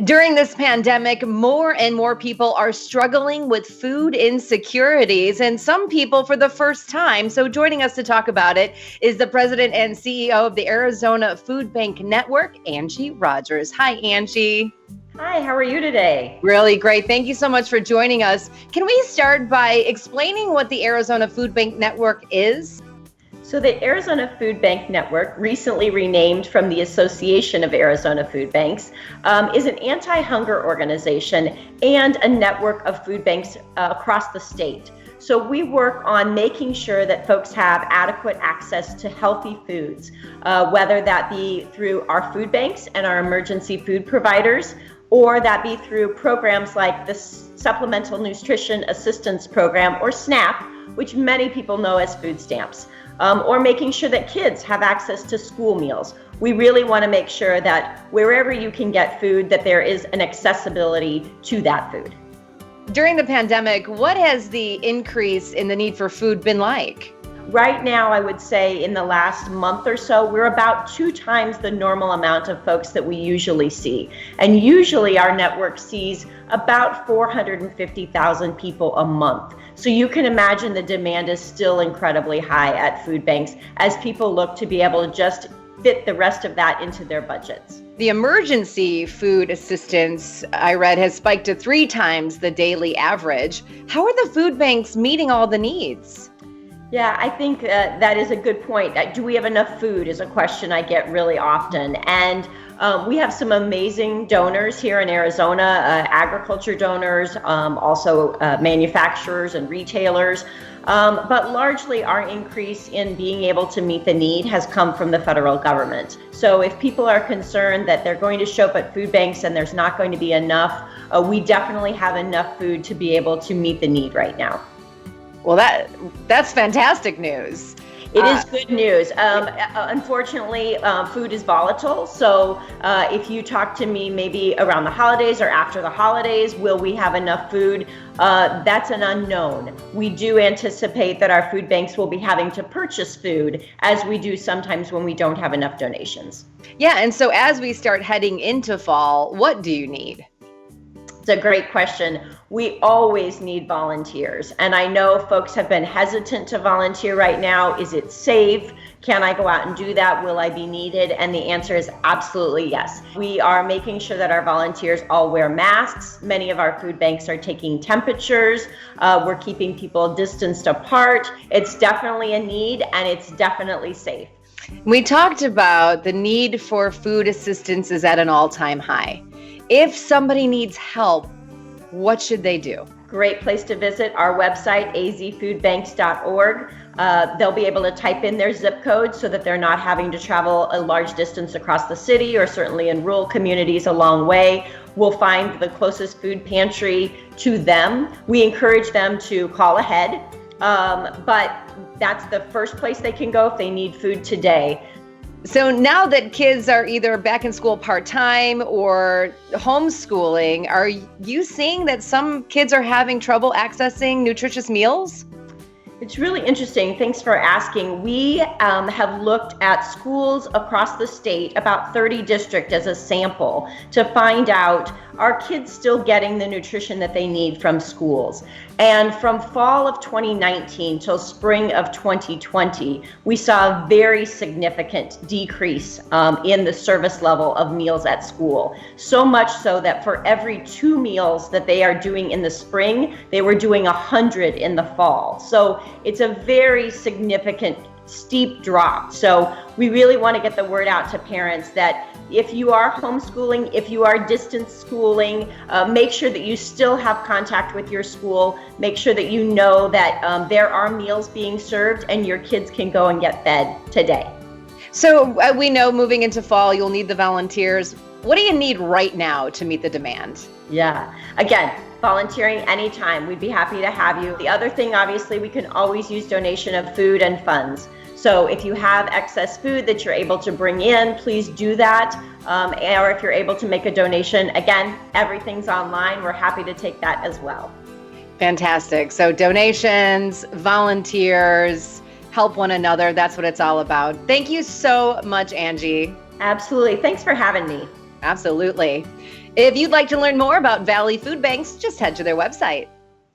During this pandemic, more and more people are struggling with food insecurities, and some people for the first time. So, joining us to talk about it is the president and CEO of the Arizona Food Bank Network, Angie Rodgers. Hi, Angie. Hi, how are you today? Really great. Thank you so much for joining us. Can we start by explaining what the Arizona Food Bank Network is? So the Arizona Food Bank Network, recently renamed from the Association of Arizona Food Banks, is an anti-hunger organization and a network of food banks across the state. So we work on making sure that folks have adequate access to healthy foods, whether that be through our food banks and our emergency food providers, or that be through programs like the Supplemental Nutrition Assistance Program, or SNAP, which many people know as food stamps. Or making sure that kids have access to school meals. We really want to make sure that wherever you can get food, that there is an accessibility to that food. During the pandemic, what has the increase in the need for food been like? Right now, I would say in the last month or so, we're about 2 times the normal amount of folks that we usually see. And usually our network sees about 450,000 people a month. So you can imagine the demand is still incredibly high at food banks as people look to be able to just fit the rest of that into their budgets. The emergency food assistance, I read, has spiked to 3 times the daily average. How are the food banks meeting all the needs? Yeah, I think that is a good point. Do we have enough food is a question I get really often. And we have some amazing donors here in Arizona, agriculture donors, also manufacturers and retailers. But largely our increase in being able to meet the need has come from the federal government. So if people are concerned that they're going to show up at food banks and there's not going to be enough, we definitely have enough food to be able to meet the need right now. Well, that's fantastic news. It is good news. Unfortunately, food is volatile. So if you talk to me maybe around the holidays or after the holidays, will we have enough food? That's an unknown. We do anticipate that our food banks will be having to purchase food, as we do sometimes when we don't have enough donations. Yeah, and so as we start heading into fall, what do you need? It's a great question. We always need volunteers. And I know folks have been hesitant to volunteer right now. Is it safe? Can I go out and do that? Will I be needed? And the answer is absolutely yes. We are making sure that our volunteers all wear masks. Many of our food banks are taking temperatures. We're keeping people distanced apart. It's definitely a need, and it's definitely safe. We talked about the need for food assistance is at an all-time high. If somebody needs help, what should they do? Great place to visit our website, azfoodbanks.org. They'll be able to type in their zip code so that they're not having to travel a large distance across the city, or certainly in rural communities a long way. We'll find the closest food pantry to them. We encourage them to call ahead, but that's the first place they can go if they need food today. So now that kids are either back in school part-time or homeschooling, are you seeing that some kids are having trouble accessing nutritious meals? It's really interesting. Thanks for asking. We have looked at schools across the state, about 30 districts as a sample, to find out, are kids still getting the nutrition that they need from schools? And from fall of 2019 till spring of 2020, we saw a very significant decrease in the service level of meals at school. So much so that for every 2 meals that they are doing in the spring, they were doing 100 in the fall. So it's a very significant, steep drop. So we really want to get the word out to parents that if you are homeschooling, if you are distance schooling, make sure that you still have contact with your school. Make sure that you know that there are meals being served and your kids can go and get fed today. So we know moving into fall, you'll need the volunteers. What do you need right now to meet the demand? Yeah, again, volunteering anytime. We'd be happy to have you. The other thing, obviously, we can always use donation of food and funds. So if you have excess food that you're able to bring in, please do that. Or if you're able to make a donation, again, everything's online. We're happy to take that as well. Fantastic. So donations, volunteers, help one another. That's what it's all about. Thank you so much, Angie. Absolutely. Thanks for having me. Absolutely. If you'd like to learn more about Valley Food Banks, just head to their website.